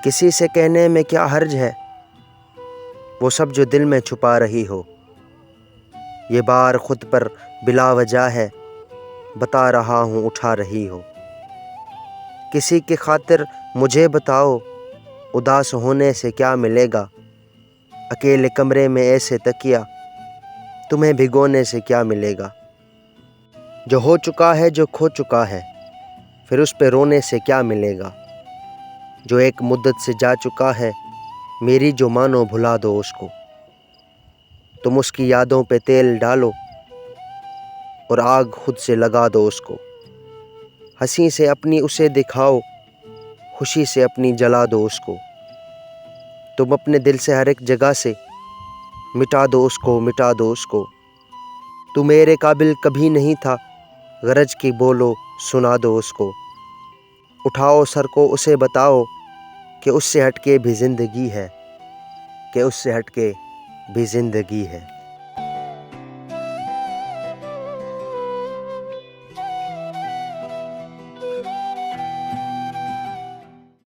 کسی سے کہنے میں کیا حرج ہے، وہ سب جو دل میں چھپا رہی ہو۔ یہ بار خود پر بلا وجہ ہے، بتا رہا ہوں اٹھا رہی ہو۔ کسی کی خاطر مجھے بتاؤ، اداس ہونے سے کیا ملے گا؟ اکیلے کمرے میں ایسے تکیہ، تمہیں بھگونے سے کیا ملے گا؟ جو ہو چکا ہے، جو کھو چکا ہے، پھر اس پہ رونے سے کیا ملے گا؟ جو ایک مدت سے جا چکا ہے، میری جو مانو بھلا دو اس کو۔ تم اس کی یادوں پہ تیل ڈالو اور آگ خود سے لگا دو اس کو۔ ہنسی سے اپنی اسے دکھاؤ، خوشی سے اپنی جلا دو اس کو۔ تم اپنے دل سے ہر ایک جگہ سے مٹا دو اس کو، مٹا دو اس کو۔ تو میرے قابل کبھی نہیں تھا، غرض کی بولو سنا دو اس کو۔ اٹھاؤ سر کو اسے بتاؤ کہ اس سے ہٹ کے بھی زندگی ہے، کہ اس سے ہٹ کے بھی زندگی ہے۔